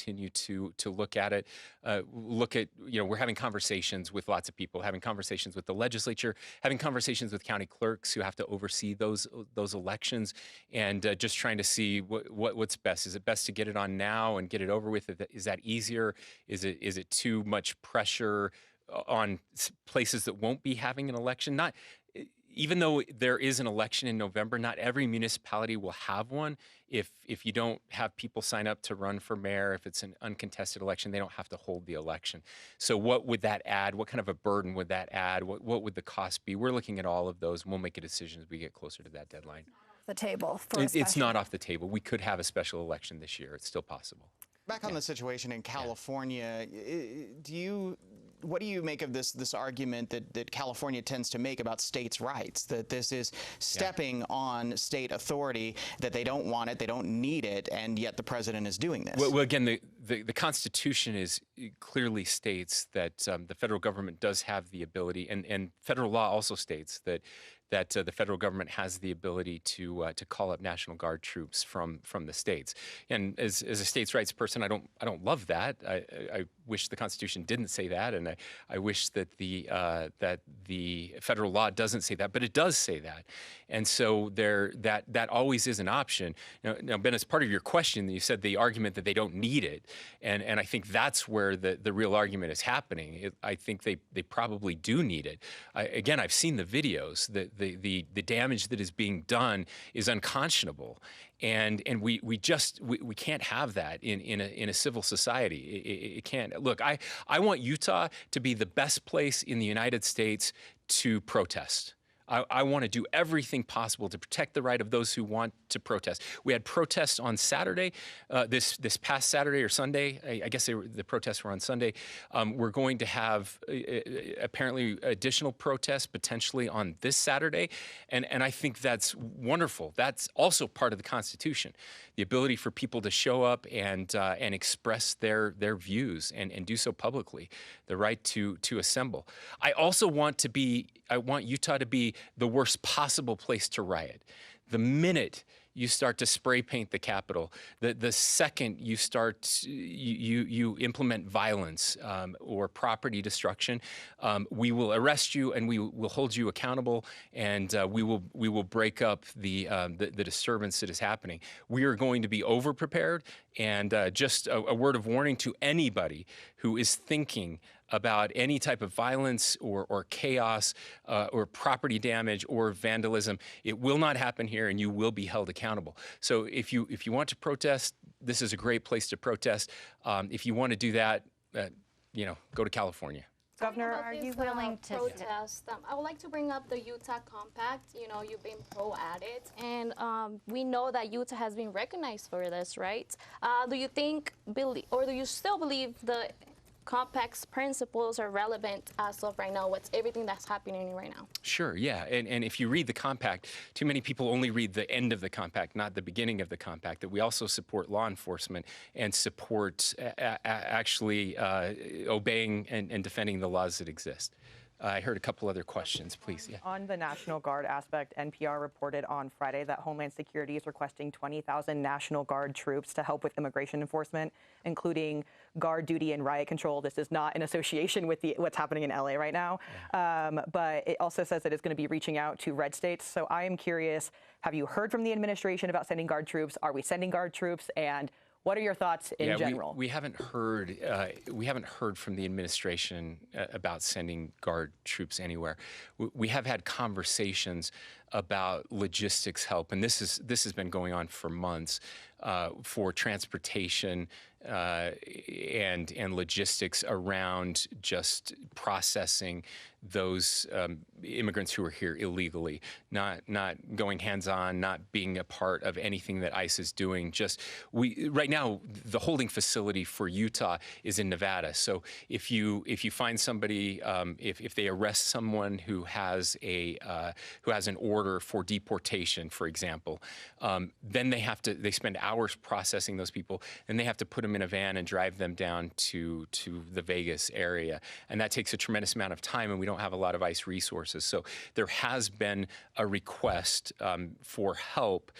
continue to look at it. We're having conversations with lots of people, having conversations with the legislature, having conversations with county clerks who have to oversee those elections, and just trying to see what's best. Is it best to get it on now and get it over with? Is that easier? Is it too much pressure on places that won't be having an election? Even though there is an election in November, not every municipality will have one. If you don't have people sign up to run for mayor, if it's an uncontested election, they don't have to hold the election. So what would that add? What kind of a burden would that add? What would the cost be? We're looking at all of those, and we'll make a decision as we get closer to that deadline. The table for it's not off the table. We could have a special election this year. It's still possible. Back on the situation in California, what do you make of this argument that California tends to make about states' rights, that this is stepping on state authority, that they don't want it, they don't need it, and yet the president is doing this? Well, again, the Constitution clearly states that the federal government does have the ability, and federal law also states that the federal government has the ability to call up National Guard troops from the states. And as a states' rights person, I don't love that. I wish the Constitution didn't say that, and I wish that the federal law doesn't say that, but it does say that. And so that always is an option. Now, Ben, as part of your question, you said the argument that they don't need it, and I think that's where the real argument is happening. I think they probably do need it. Again, I've seen the videos. The damage that is being done is unconscionable, and we can't have that in a civil society. It can't. Look, I want Utah to be the best place in the United States to protest. I want to do everything possible to protect the right of those who want to protest. We had protests on Saturday, this past Saturday or Sunday. I guess the protests were on Sunday. We're going to have apparently additional protests potentially on this Saturday, and I think that's wonderful. That's also part of the Constitution, the ability for people to show up and express their views and do so publicly, the right to assemble. I also want Utah to be the worst possible place to riot. The minute you start to spray paint the Capitol, the second you you implement violence or property destruction, we will arrest you and we will hold you accountable, and we will break up the disturbance that is happening. We are going to be over-prepared, and just a word of warning to anybody who is thinking about any type of violence or chaos or property damage or vandalism. It will not happen here, and you will be held accountable. So if you want to protest, this is a great place to protest. If you want to do that, go to California. Governor, are you willing to protest? I would like to bring up the Utah Compact. You've been pro at it, and we know that Utah has been recognized for this, right? Do you do you still believe the Compact's principles are relevant as of right now, what's everything that's happening right now? Sure, yeah. And if you read the Compact, too many people only read the end of the Compact, not the beginning of the Compact, that we also support law enforcement and support actually obeying and defending the laws that exist. I heard a couple other questions, please. Yeah. On the National Guard aspect, NPR reported on Friday that Homeland Security is requesting 20,000 National Guard troops to help with immigration enforcement, including guard duty and riot control. This is not in association with what's happening in LA right now, but it also says that it's going to be reaching out to red states. So I am curious, have you heard from the administration about sending Guard troops? Are we sending Guard troops? And what are your thoughts in general? We haven't heard. We haven't heard from the administration about sending Guard troops anywhere. We have had conversations about logistics help, and this has been going on for months, for transportation and logistics around just processing those immigrants who are here illegally, not going hands-on, not being a part of anything that ICE is doing. Right now, the holding facility for Utah is in Nevada. So if you find somebody, if they arrest someone who has an order for deportation, for example, then they spend hours processing those people, and they have to put them them in a van and drive them down to the Vegas area. And that takes a tremendous amount of time, and we don't have a lot of ICE resources. So there has been a request for help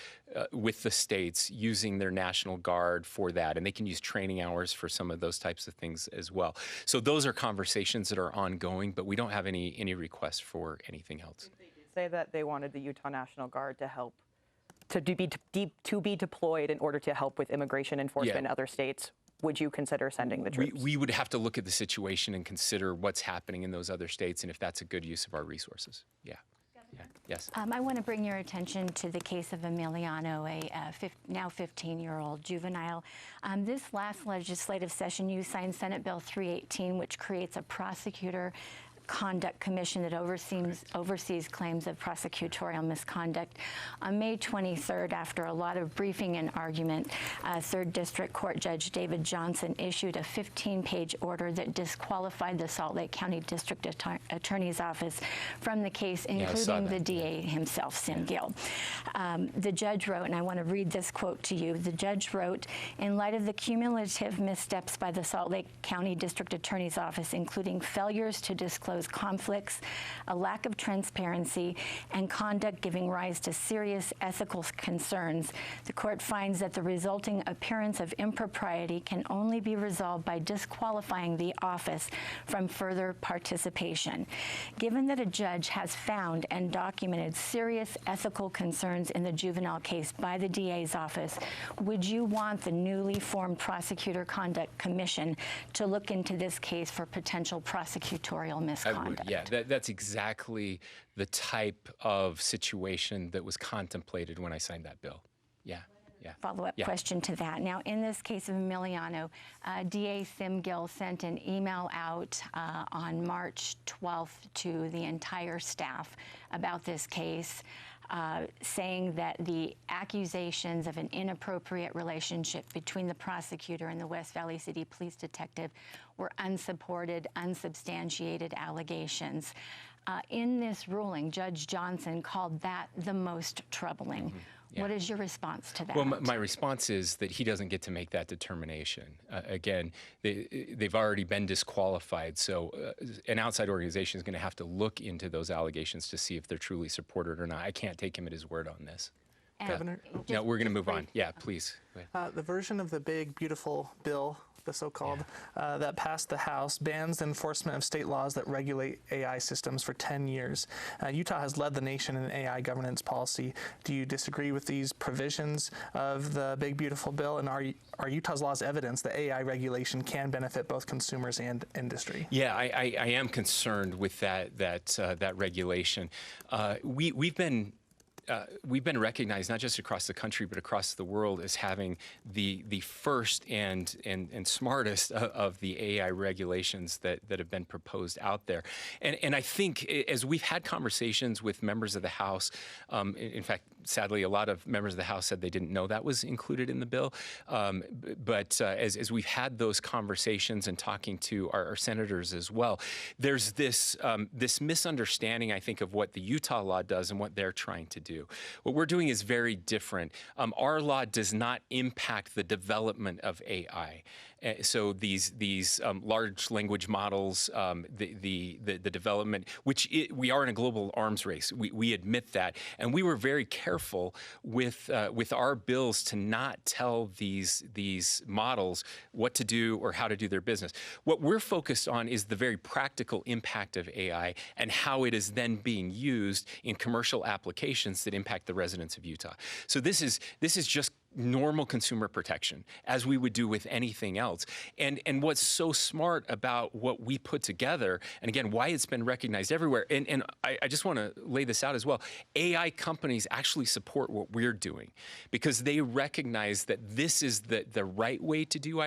with the states using their National Guard for that, and they can use training hours for some of those types of things as well. So those are conversations that are ongoing, but we don't have any requests for anything else. They did say that they wanted the Utah National Guard to help to be deployed in order to help with immigration enforcement in other states. Would you consider sending the troops? We would have to look at the situation and consider what's happening in those other states and if that's a good use of our resources. Yeah. Yes. I want to bring your attention to the case of Emiliano, a now 15-year-old juvenile. This last legislative session, you signed Senate Bill 318, which creates a prosecutor conduct commission that oversees claims of prosecutorial misconduct. On May 23rd, after a lot of briefing and argument, 3rd District Court Judge David Johnson issued a 15-page order that disqualified the Salt Lake County District Attorney's Office from the case, including the DA himself, Sim Gill. The judge wrote, and I want to read this quote to you, the judge wrote, "In light of the cumulative missteps by the Salt Lake County District Attorney's Office, including failures to disclose conflicts, a lack of transparency, and conduct giving rise to serious ethical concerns, the court finds that the resulting appearance of impropriety can only be resolved by disqualifying the office from further participation. Given that a judge has found and documented serious ethical concerns in the juvenile case by the DA's office, would you want the newly formed Prosecutor Conduct Commission to look into this case for potential prosecutorial misconduct?" I would, yeah. That's exactly the type of situation that was contemplated when I signed that bill. Yeah. Follow-up question to that. Now, in this case of Emiliano, DA Sim Gill sent an email out on March 12th to the entire staff about this case, saying that the accusations of an inappropriate relationship between the prosecutor and the West Valley City Police detective were unsupported, unsubstantiated allegations. In this ruling, Judge Johnson called that the most troubling. What is your response to that? Well, my response is that he doesn't get to make that determination. Again, they've already been disqualified, so an outside organization is going to have to look into those allegations to see if they're truly supported or not. I can't take him at his word on this. Governor? No, we're going to move on. Yeah, please. Go ahead. The version of the big, beautiful bill, the so-called, that passed the House bans the enforcement of state laws that regulate AI systems for 10 years. Utah has led the nation in AI governance policy. Do you disagree with these provisions of the big, beautiful bill? And are Utah's laws evidence that AI regulation can benefit both consumers and industry? Yeah, I am concerned with that regulation. We've been recognized not just across the country but across the world as having the first and smartest of the AI regulations that have been proposed out there. And I think as we've had conversations with members of the House, in fact, sadly, a lot of members of the House said they didn't know that was included in the bill. But as we've had those conversations and talking to our senators as well, there's this misunderstanding, I think, of what the Utah law does and what they're trying to do. What we're doing is very different. Our law does not impact the development of AI. So these large language models, the development, we are in a global arms race. We admit that, and we were very careful with our bills to not tell these models what to do or how to do their business. What we're focused on is the very practical impact of AI and how it is then being used in commercial applications that impact the residents of Utah. So this is just normal consumer protection, as we would do with anything else. And what's so smart about what we put together, and again, why it's been recognized everywhere, and I just want to lay this out as well, AI companies actually support what we're doing because they recognize that this is the right way to do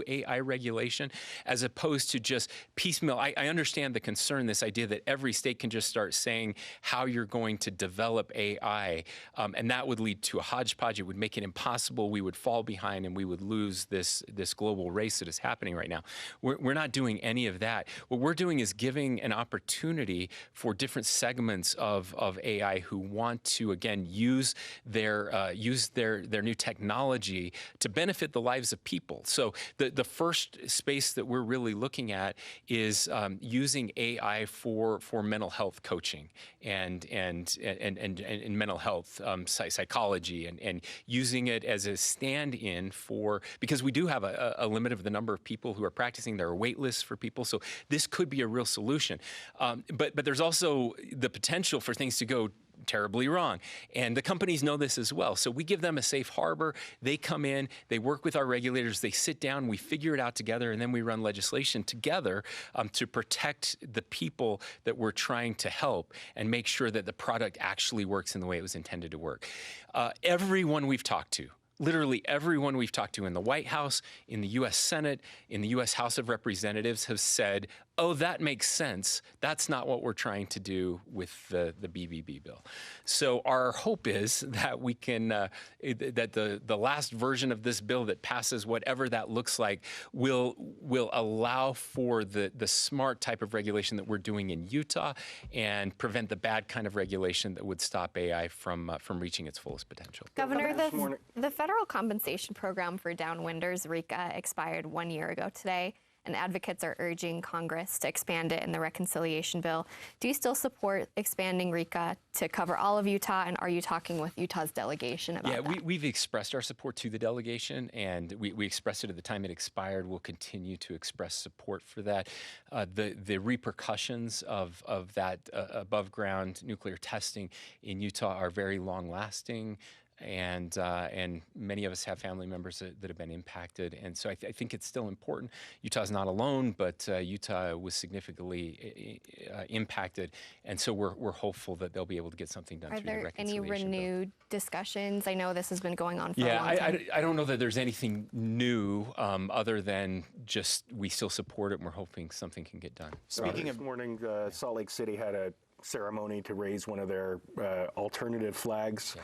AI regulation, as opposed to just piecemeal. I understand the concern, this idea that every state can just start saying how you're going to develop AI, and that would lead to a hodgepodge. It would make it impossible. We would fall behind, and we would lose this global race that is happening right now. We're not doing any of that. What we're doing is giving an opportunity for different segments of AI who want to, again, use their new technology to benefit the lives of people. So the first space that we're really looking at is using AI for mental health coaching and mental health psychology, and using it as a stand-in for, because we do have a limit of the number of people who are practicing. There are wait lists for people, so this could be a real solution. But there's also the potential for things to go terribly wrong. And the companies know this as well. So we give them a safe harbor. They come in, they work with our regulators, they sit down, we figure it out together, and then we run legislation together to protect the people that we're trying to help and make sure that the product actually works in the way it was intended to work. Everyone we've talked to, literally everyone we've talked to in the White House, in the U.S. Senate, in the U.S. House of Representatives have said, oh, that makes sense. That's not what we're trying to do with the BBB bill. So our hope is that we can, that the last version of this bill that passes, whatever that looks like, will allow for the smart type of regulation that we're doing in Utah and prevent the bad kind of regulation that would stop AI from reaching its fullest potential. Governor, the federal compensation program for Downwinders, RECA, expired 1 year ago today, and advocates are urging Congress to expand it in the reconciliation bill. Do you still support expanding RECA to cover all of Utah, and are you talking with Utah's delegation about that? Yeah, we've expressed our support to the delegation, and we expressed it at the time it expired. We'll continue to express support for that. The repercussions of that above-ground nuclear testing in Utah are very long-lasting. And many of us have family members that have been impacted. And so I think it's still important. Utah's not alone, but Utah was significantly impacted. And so we're hopeful that they'll be able to get something done through the reconciliation bill. Are there any renewed discussions? I know this has been going on for a long time. I don't know that there's anything new other than just we still support it, and we're hoping something can get done. Speaking of this morning, Salt Lake City had a ceremony to raise one of their alternative flags,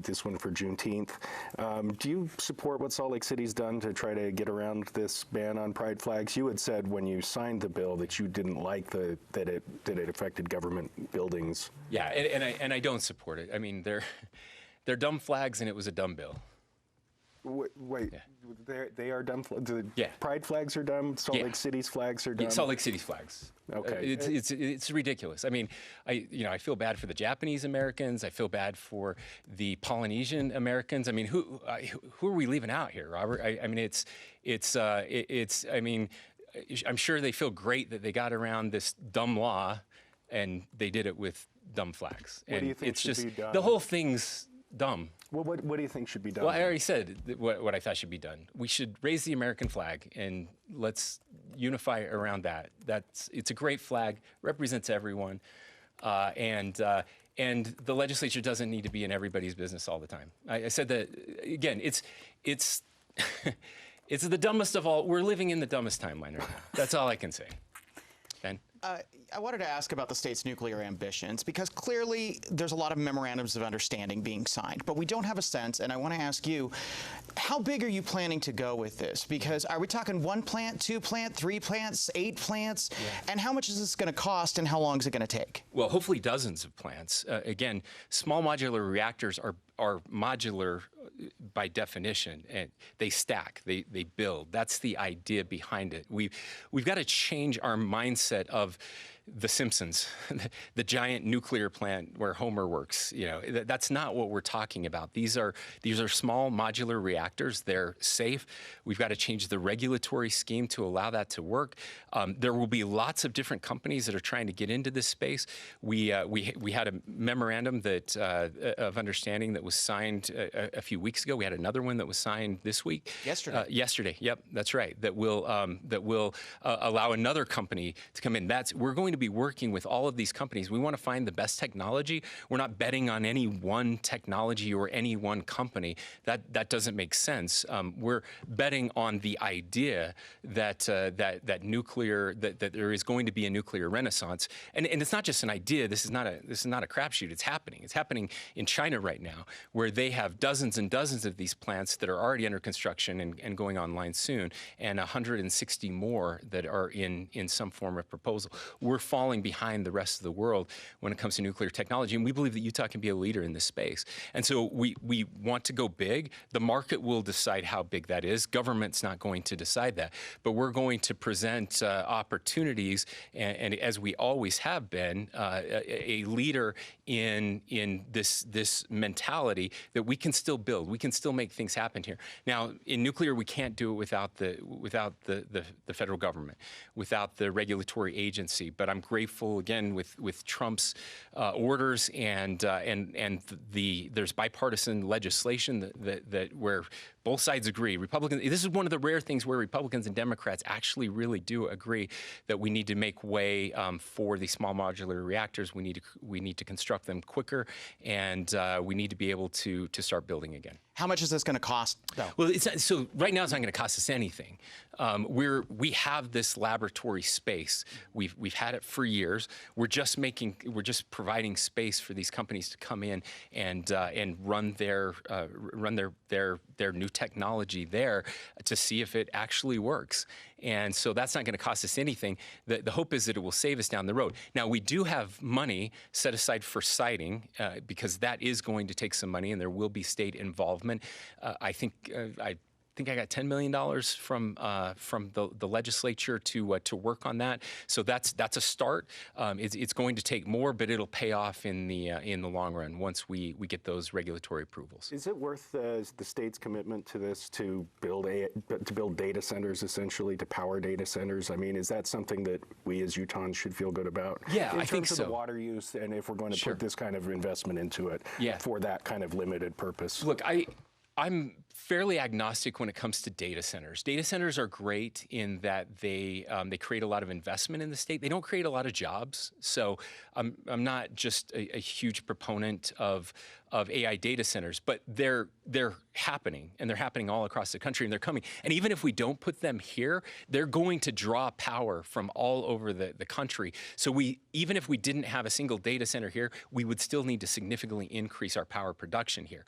this one for Juneteenth. Do you support what Salt Lake City's done to try to get around this ban on pride flags? You had said when you signed the bill that you didn't like that it affected government buildings. Yeah, and I don't support it. I mean, they're dumb flags, and it was a dumb bill. Wait, yeah. They are dumb. The pride flags are dumb. Salt Lake City's flags are dumb. Yeah, Salt Lake City's flags. Okay, it's ridiculous. I mean, I feel bad for the Japanese Americans. I feel bad for the Polynesian Americans. I mean, who are we leaving out here, Robert? I mean, I mean, I'm sure they feel great that they got around this dumb law, and they did it with dumb flags. What do you think should be done? The whole thing's dumb. Well, what do you think should be done? Well, I already said what I thought should be done. We should raise the American flag, and let's unify around that. It's a great flag, represents everyone, and the legislature doesn't need to be in everybody's business all the time. I said that again. It's it's the dumbest of all. We're living in the dumbest timeline right now. That's all I can say. Ben? I wanted to ask about the state's nuclear ambitions, because clearly there's a lot of memorandums of understanding being signed, but we don't have a sense, and I want to ask you, how big are you planning to go with this? Because are we talking 1 plant, 2 plant, 3 plants, 8 plants? Yeah. And how much is this going to cost, and how long is it going to take? Well, hopefully dozens of plants. Again, small modular reactors are modular by definition, and they stack, they build. That's the idea behind it. We've got to change our mindset of The Simpsons, the giant nuclear plant where Homer works. You know, that's not what we're talking about. These are small modular reactors. They're safe. We've got to change the regulatory scheme to allow that to work. There will be lots of different companies that are trying to get into this space. We had a memorandum of understanding that was signed a few weeks ago. We had another one that was signed this week. Yesterday. Yesterday. Yep, that's right. That will allow another company to come in. We're going to be working with all of these companies. We want to find the best technology. We're not betting on any one technology or any one company. That doesn't make sense. We're betting on the idea that that there is going to be a nuclear renaissance, and it's not just an idea. This is not a crapshoot. It's happening. It's happening in China right now, where they have dozens and dozens of these plants that are already under construction and going online soon, and 160 more that are in some form of proposal. We're falling behind the rest of the world when it comes to nuclear technology, and we believe that Utah can be a leader in this space. And so we want to go big. The market will decide how big that is. Government's not going to decide that, but we're going to present opportunities, and as we always have been, a leader in this mentality that we can still build. We can still make things happen here. Now, in nuclear, we can't do it without the federal government, without the regulatory agency. But I'm grateful again with Trump's orders and there's bipartisan legislation that where both sides agree. Republicans. This is one of the rare things where Republicans and Democrats actually really do agree that we need to make way for these small modular reactors. We need to construct them quicker, and we need to be able to start building again. How much is this going to cost, though? Well, so right now it's not going to cost us anything. We have this laboratory space. We've had it for years. We're just providing space for these companies to come in and run their new technology there to see if it actually works. And so that's not going to cost us anything. The hope is that it will save us down the road. Now, we do have money set aside for siting because that is going to take some money, and there will be state involvement. I think I got $10 million from the legislature to work on that. So that's a start. It's going to take more, but it'll pay off in the long run once we get those regulatory approvals. Is it worth the state's commitment to this to build data centers, essentially to power data centers? I mean, is that something that we as Utahns should feel good about? Yeah, I think so. In terms of the water use, and if we're going to put this kind of investment into it for that kind of limited purpose. Look, I'm fairly agnostic when it comes to data centers. Data centers are great in that they create a lot of investment in the state. They don't create a lot of jobs. So I'm not just a huge proponent of AI data centers, but they're happening, and they're happening all across the country, and they're coming. And even if we don't put them here, they're going to draw power from all over the country. So even if we didn't have a single data center here, we would still need to significantly increase our power production here.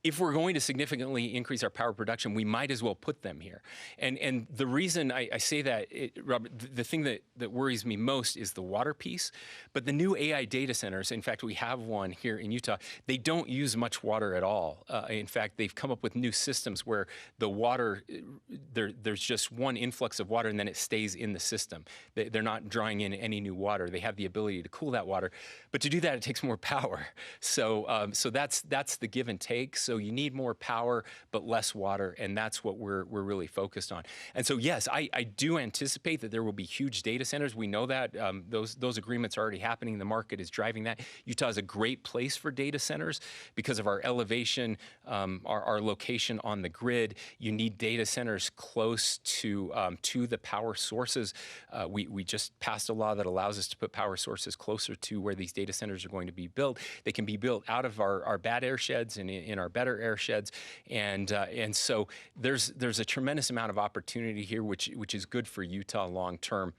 If we're going to significantly increase our power production, we might as well put them here. And the reason I say that, Robert, the thing that worries me most is the water piece. But the new AI data centers, in fact, we have one here in Utah, they don't use much water at all. In fact, they've come up with new systems where the water, there's just one influx of water and then it stays in the system. They're not drawing in any new water. They have the ability to cool that water. But to do that, it takes more power. So that's the give and take. So you need more power, but less water, and that's what we're really focused on. And so, yes, I do anticipate that there will be huge data centers. We know that. Those agreements are already happening. The market is driving that. Utah is a great place for data centers because of our elevation, our location on the grid. You need data centers close to the power sources. We just passed a law that allows us to put power sources closer to where these data centers are going to be built. They can be built out of our bad air sheds and in our better air sheds, and so there's a tremendous amount of opportunity here, which is good for Utah long term.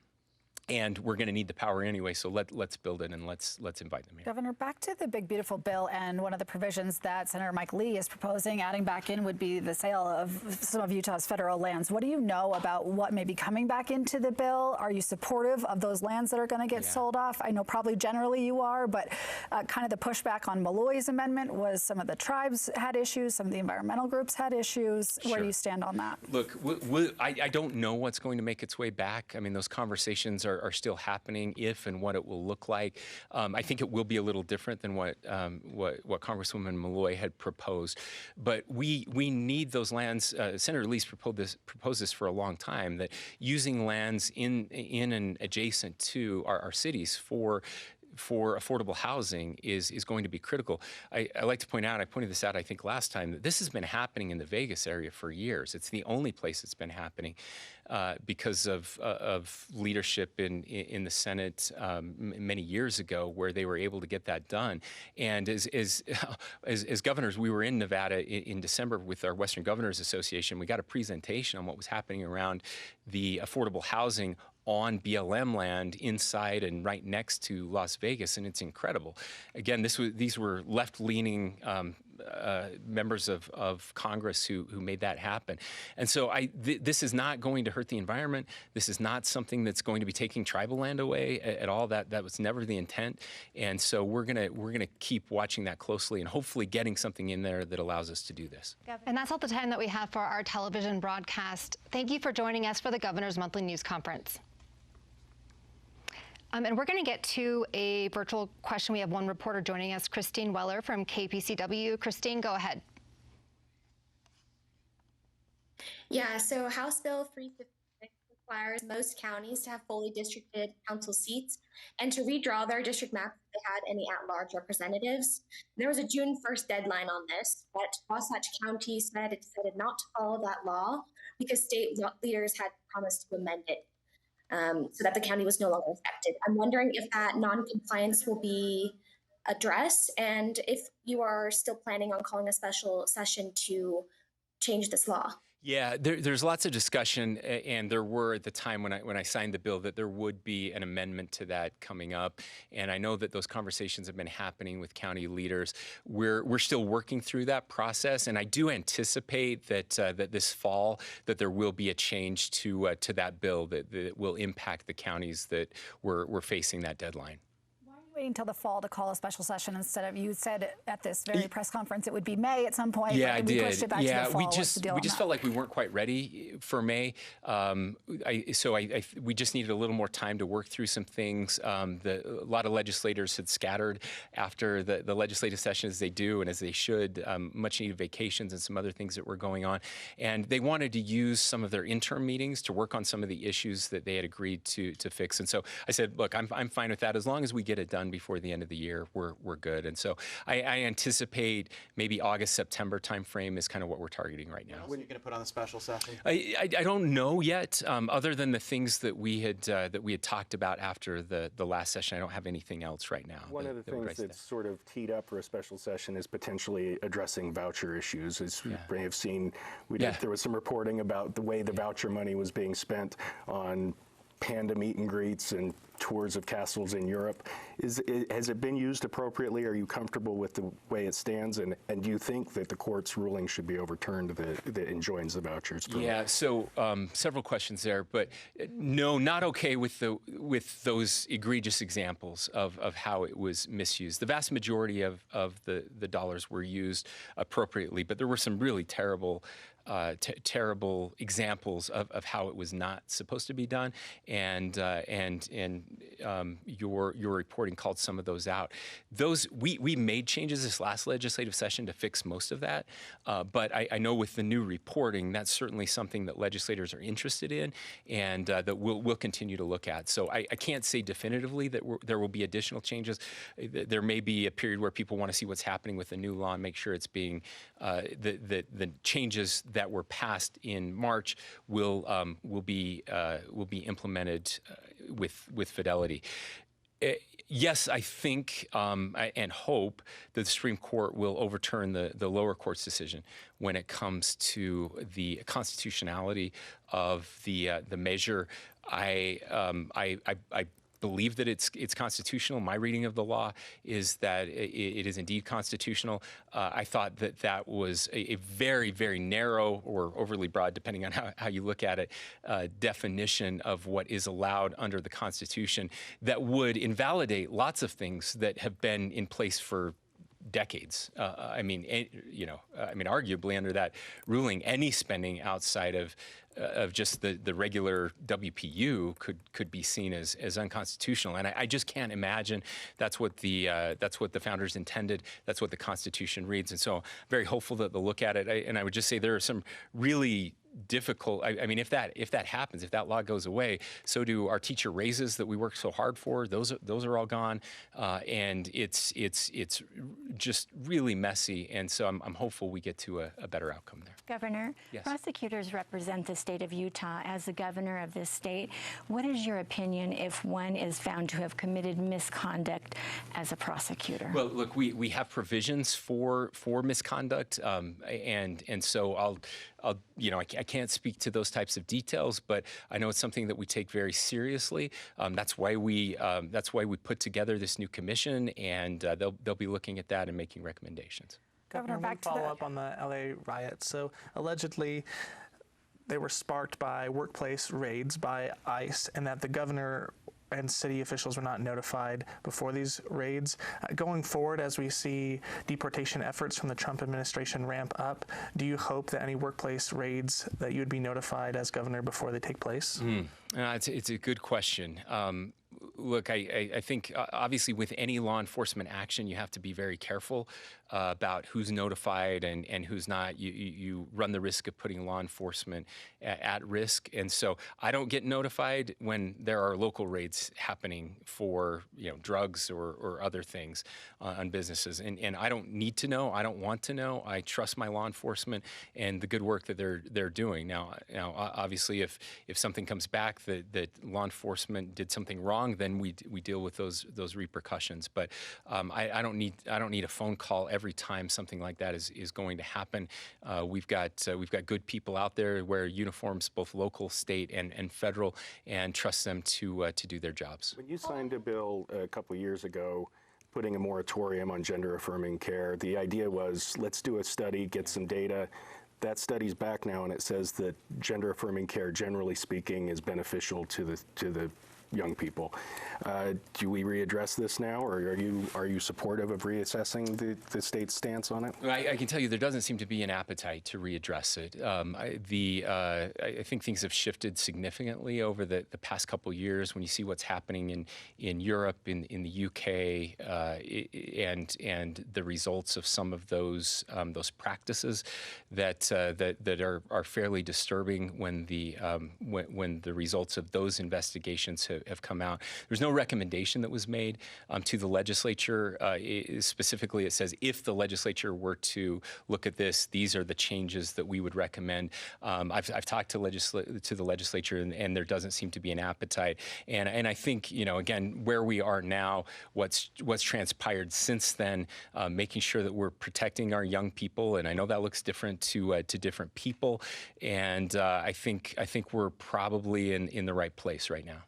And we're going to need the power anyway, so let's build it and let's invite them here. Governor, back to the big beautiful bill, and one of the provisions that Senator Mike Lee is proposing adding back in would be the sale of some of Utah's federal lands. What do you know about what may be coming back into the bill? Are you supportive of those lands that are going to get sold off? I know probably generally you are, but kind of the pushback on Malloy's amendment was some of the tribes had issues, some of the environmental groups had issues. Where do you stand on that? Look, I don't know what's going to make its way back. I mean, those conversations are still happening, if and what it will look like. I think it will be a little different than what Congresswoman Malloy had proposed. But we need those lands. Senator Lee's proposed this for a long time, that using lands in and adjacent to our cities for for affordable housing is going to be critical. I like to point out, I pointed this out, I think, last time, that this has been happening in the Vegas area for years. It's the only place it's been happening because of leadership in the Senate many years ago, where they were able to get that done. And as governors, we were in Nevada in December with our Western Governors Association. We got a presentation on what was happening around the affordable housing on BLM land inside and right next to Las Vegas, and it's incredible. Again, these were left-leaning members of Congress who made that happen. And so this is not going to hurt the environment. This is not something that's going to be taking tribal land away at all. That was never the intent. And so we're gonna keep watching that closely and hopefully getting something in there that allows us to do this. And that's all the time that we have for our television broadcast. Thank you for joining us for the Governor's Monthly News Conference. And we're going to get to a virtual question. We have one reporter joining us, Christine Weller from KPCW. Christine, go ahead. Yeah, so House Bill 356 requires most counties to have fully districted council seats and to redraw their district maps if they had any at-large representatives. There was a June 1st deadline on this, but Wasatch County said it decided not to follow that law because state leaders had promised to amend it. So that the county was no longer affected. I'm wondering if that non-compliance will be addressed and if you are still planning on calling a special session to change this law. Yeah, there's lots of discussion, and there were at the time when I signed the bill that there would be an amendment to that coming up. And I know that those conversations have been happening with county leaders. We're still working through that process, and I do anticipate that that this fall that there will be a change to that bill that will impact the counties that were facing that deadline. Waiting until the fall to call a special session instead of, you said at this very press conference it would be May at some point. Yeah, I did. Pushed it back to the fall. We just felt like we weren't quite ready for May. We just needed a little more time to work through some things. A lot of legislators had scattered after the legislative session, as they do and as they should, much needed vacations and some other things that were going on. And they wanted to use some of their interim meetings to work on some of the issues that they had agreed to fix. And so I said, look, I'm fine with that. As long as we get it done before the end of the year, we're good. And so I anticipate maybe August, September timeframe is kind of what we're targeting right now. When are you going to put on the special session? I don't know yet. Other than the things that we had talked about after the last session, I don't have anything else right now. One of the things that's sort of teed up for a special session is potentially addressing voucher issues. As you may have seen, there was some reporting about the way the voucher money was being spent on panda meet and greets and tours of castles in Europe. Has it been used appropriately? Are you comfortable with the way it stands? And do you think that the court's ruling should be overturned that enjoins the vouchers? Yeah, so several questions there, but no, not okay with those egregious examples of how it was misused. The vast majority of the dollars were used appropriately, but there were some really terrible examples of how it was not supposed to be done, and your reporting called some of those out. We made changes this last legislative session to fix most of that, but I know with the new reporting, that's certainly something that legislators are interested in, and that we'll continue to look at. So I can't say definitively that there will be additional changes. There may be a period where people want to see what's happening with the new law and make sure it's being the changes that were passed in March will be implemented with fidelity. Yes, I think and hope that the Supreme Court will overturn the lower court's decision when it comes to the constitutionality of the measure. I believe that it's constitutional. My reading of the law is that it is indeed constitutional. I thought that was a very, very narrow or overly broad, depending on how you look at it, definition of what is allowed under the Constitution that would invalidate lots of things that have been in place for decades. Arguably under that ruling, any spending outside of just the regular WPU could be seen as unconstitutional, and I just can't imagine that's what the founders intended. That's what the Constitution reads, and so I'm very hopeful that they'll look at it. And I would just say there are some really difficult. I mean, if that happens, if that law goes away, so do our teacher raises that we worked so hard for. Those are all gone, and it's just really messy. And so I'm hopeful we get to a better outcome there. Governor, yes. Prosecutors represent the state of Utah. As the governor of this state, what is your opinion if one is found to have committed misconduct as a prosecutor? Well, look, we have provisions for misconduct, and so I'll I can't speak to those types of details, but I know it's something that we take very seriously. That's why we put together this new commission, and they'll be looking at that and making recommendations. Governor, one follow-up on the LA riots. So allegedly, they were sparked by workplace raids by ICE, and that the governor and city officials were not notified before these raids. Going forward, as we see deportation efforts from the Trump administration ramp up, do you hope that any workplace raids that you would be notified as governor before they take place? It's a good question. Look, I think obviously with any law enforcement action, you have to be very careful about who's notified and who's not. You run the risk of putting law enforcement at risk. And so I don't get notified when there are local raids happening for drugs or other things on businesses. And I don't need to know. I don't want to know. I trust my law enforcement and the good work that they're doing. Now obviously if something comes back that law enforcement did something wrong, then we deal with those repercussions. But I don't need a phone call every time something like that is going to happen. We've got good people out there wear uniforms, both local, state, and federal, and trust them to do their jobs. When you signed a bill a couple years ago putting a moratorium on gender-affirming care, the idea was let's do a study, get some data. That study's back now, and it says that gender-affirming care, generally speaking, is beneficial to the young people. Do we readdress this now, or are you supportive of reassessing the state's stance on it? I can tell you there doesn't seem to be an appetite to readdress it. I think things have shifted significantly over the past couple years when you see what's happening in Europe, in the UK, and the results of some of those practices that are fairly disturbing when the results of those investigations have come out. There's no recommendation that was made to the legislature. Specifically, it says if the legislature were to look at this, these are the changes that we would recommend. I've talked to the legislature, and there doesn't seem to be an appetite. And I think again where we are now, what's transpired since then, making sure that we're protecting our young people, and I know that looks different to different people, and I think we're probably in the right place right now.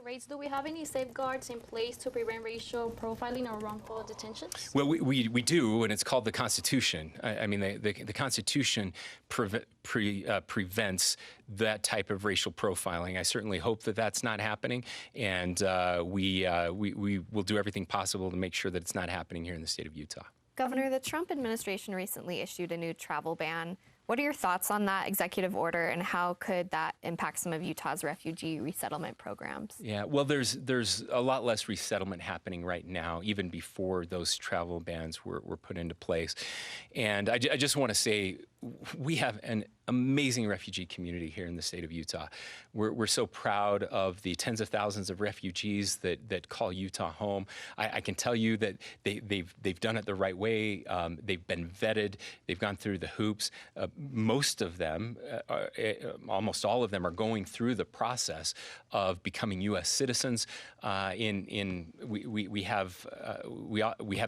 Raids, do we have any safeguards in place to prevent racial profiling or wrongful detentions? Well, we do, and it's called the Constitution. I mean, the Constitution prevents that type of racial profiling. I certainly hope that that's not happening, and we will do everything possible to make sure that it's not happening here in the state of Utah. Governor, the Trump administration recently issued a new travel ban. What are your thoughts on that executive order, and how could that impact some of Utah's refugee resettlement programs? Yeah, well, there's a lot less resettlement happening right now, even before those travel bans were put into place. And I just want to say, we have an amazing refugee community here in the state of Utah. We're so proud of the tens of thousands of refugees that call Utah home. I can tell you that they've done it the right way. They've been vetted. They've gone through the hoops. Most of them, almost all of them, are going through the process of becoming U.S. citizens. We have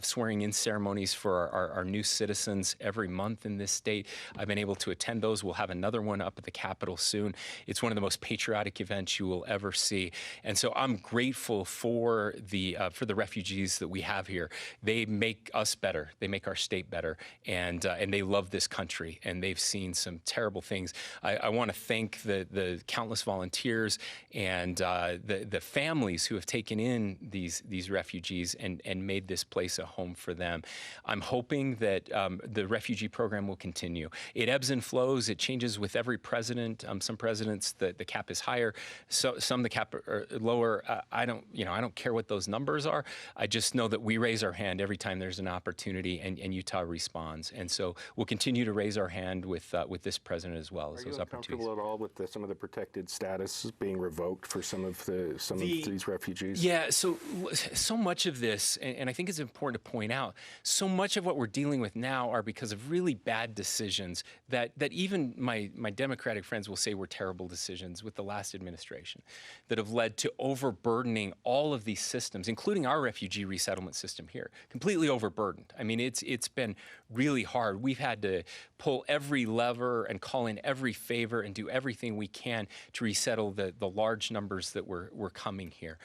swearing-in ceremonies for our new citizens every month in this state. I've been able to attend those. We'll have another one up at the Capitol soon. It's one of the most patriotic events you will ever see. And so I'm grateful for the refugees that we have here. They make us better. They make our state better. And they love this country. And they've seen some terrible things. I want to thank the countless volunteers and the families who have taken in these refugees and made this place a home for them. I'm hoping that the refugee program will continue. it ebbs and flows. It changes with every president. Some presidents, the cap is higher. So some the cap are lower. I don't care what those numbers are. I just know that we raise our hand every time there's an opportunity, and Utah responds. And so we'll continue to raise our hand with this president as well as those opportunities. Are you uncomfortable at all with some of the protected status being revoked for some of these refugees? Yeah. So much of this, and I think it's important to point out, so much of what we're dealing with now are because of really bad decisions that even my Democratic friends will say were terrible decisions with the last administration that have led to overburdening all of these systems, including our refugee resettlement system here, completely overburdened. I mean, it's been really hard. We've had to pull every lever and call in every favor and do everything we can to resettle the large numbers that were coming here.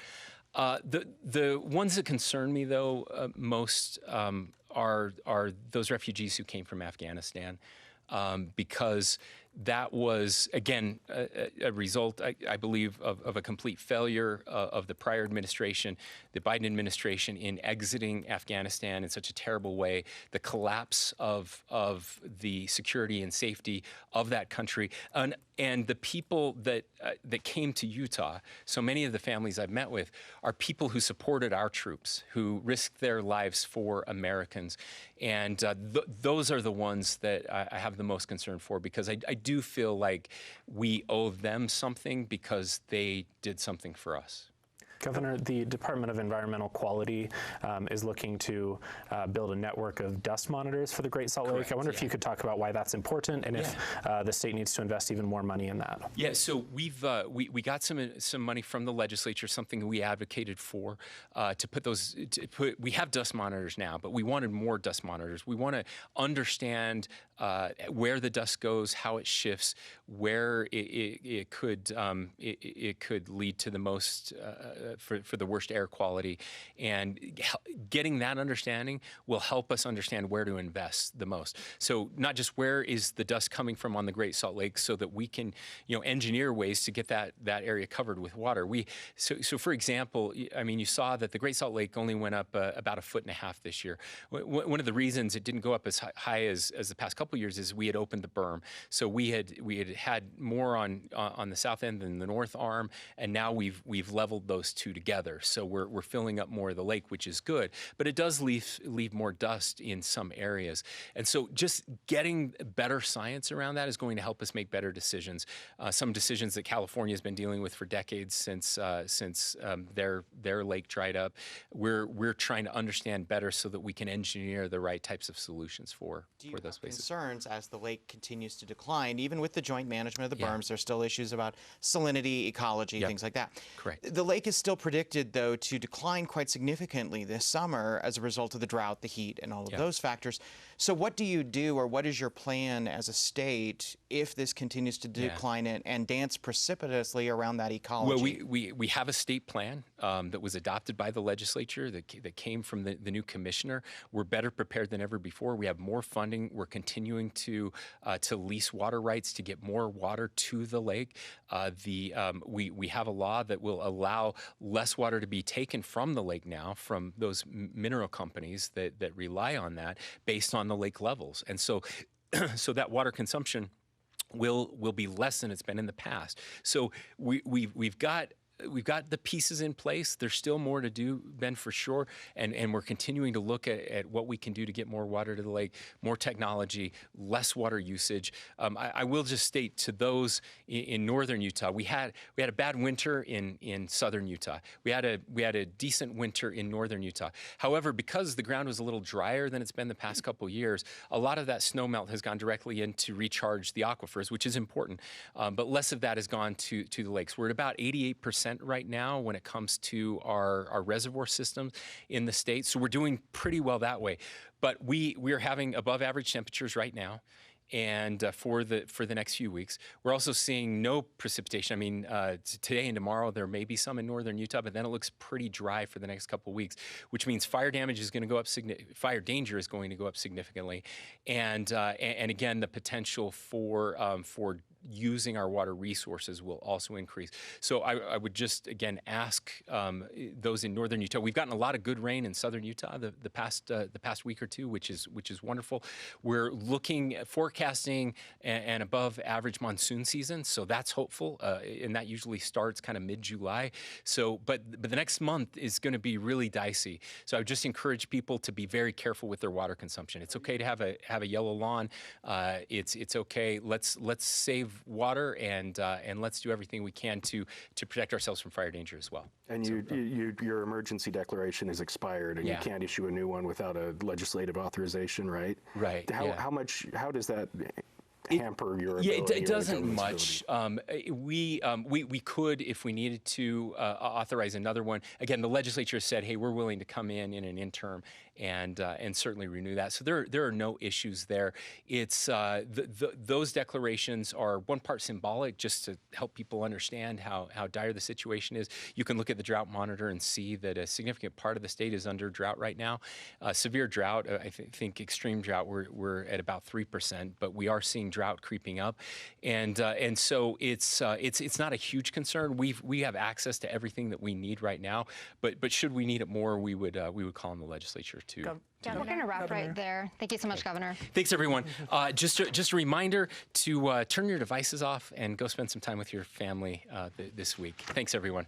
The ones that concern me, though, most are those refugees who came from Afghanistan, because that was, again, a result, I believe, of a complete failure of the prior administration, the Biden administration, in exiting Afghanistan in such a terrible way, the collapse of the security and safety of that country, and the people that came to Utah. So many of the families I've met with are people who supported our troops, who risked their lives for Americans, and those are the ones that I have the most concern for, because I do feel like we owe them something because they did something for us. Governor, the Department of Environmental Quality is looking to build a network of dust monitors for the Great Salt Lake. I wonder if you could talk about why that's important, and if the state needs to invest even more money in that. Yeah, so we got some money from the legislature, something we advocated for, to put those. We have dust monitors now, but we wanted more dust monitors. We want to understand where the dust goes, how it shifts, where it could lead to the most. For the worst air quality, and getting that understanding will help us understand where to invest the most. So not just where is the dust coming from on the Great Salt Lake, so that we can engineer ways to get that area covered with water. So for example, I mean, you saw that the Great Salt Lake only went up about 1.5 feet this year. One of the reasons it didn't go up as high as the past couple of years is we had opened the berm. So we had more on the south end than the north arm, and now we've leveled those two together. So we're filling up more of the lake, which is good, but it does leave more dust in some areas. And so just getting better science around that is going to help us make better decisions. Some decisions that California has been dealing with for decades since their lake dried up. We're trying to understand better so that we can engineer the right types of solutions for those places. Concerns as the lake continues to decline, even with the joint management of the berms, there's still issues about salinity, ecology, things like that. Correct. The lake is still predicted, though, to decline quite significantly this summer as a result of the drought, the heat, and all of those factors. So what do you do, or what is your plan as a state if this continues to decline and dance precipitously around that ecology? Well, we have a state plan that was adopted by the legislature that came from the new commissioner. We're better prepared than ever before. We have more funding. We're continuing to lease water rights to get more water to the lake. We have a law that will allow less water to be taken from the lake now from those mineral companies that rely on that based on the lake levels. And so that water consumption will be less than it's been in the past. So we've got the pieces in place. There's still more to do, Ben, for sure. And we're continuing to look at what we can do to get more water to the lake, more technology, less water usage. I will just state to those in northern Utah, we had a bad winter in southern Utah. We had a decent winter in northern Utah. However, because the ground was a little drier than it's been the past couple of years, a lot of that snow melt has gone directly in to recharge the aquifers, which is important. But less of that has gone to the lakes. We're at about 88% right now when it comes to our reservoir systems in the state. So we're doing pretty well that way. But we're having above average temperatures right now. And for the next few weeks, we're also seeing no precipitation. I mean, today and tomorrow there may be some in northern Utah, but then it looks pretty dry for the next couple of weeks, which means fire damage is going to go up. Fire danger is going to go up significantly, and again the potential for using our water resources will also increase. So I would just, again, ask those in northern Utah. We've gotten a lot of good rain in southern Utah the past week or two, which is wonderful. We're looking at forecasting an above average monsoon season, so that's hopeful, and that usually starts kind of mid-July. So, but the next month is going to be really dicey. So I would just encourage people to be very careful with their water consumption. It's okay to have a yellow lawn. It's okay. Let's save water and let's do everything we can to protect ourselves from fire danger as well. And your emergency declaration is expired, and you can't issue a new one without a legislative authorization, right? Right. How does that hamper your ability? Yeah, it doesn't much. We could, if we needed to, authorize another one. Again, the legislature said, hey, we're willing to come in an interim and certainly renew that. So there are no issues there. It's those declarations are one part symbolic, just to help people understand how dire the situation is. You can look at the drought monitor and see that a significant part of the state is under drought right now. Severe drought, I think extreme drought, we're at about 3%, but we are seeing drought creeping up, and so it's not a huge concern. We have access to everything that we need right now, but should we need it more, we would call on the legislature to. We're going to wrap right there. Thank you so much, Governor. Thanks, everyone. Just a reminder to turn your devices off and go spend some time with your family this week. Thanks, everyone.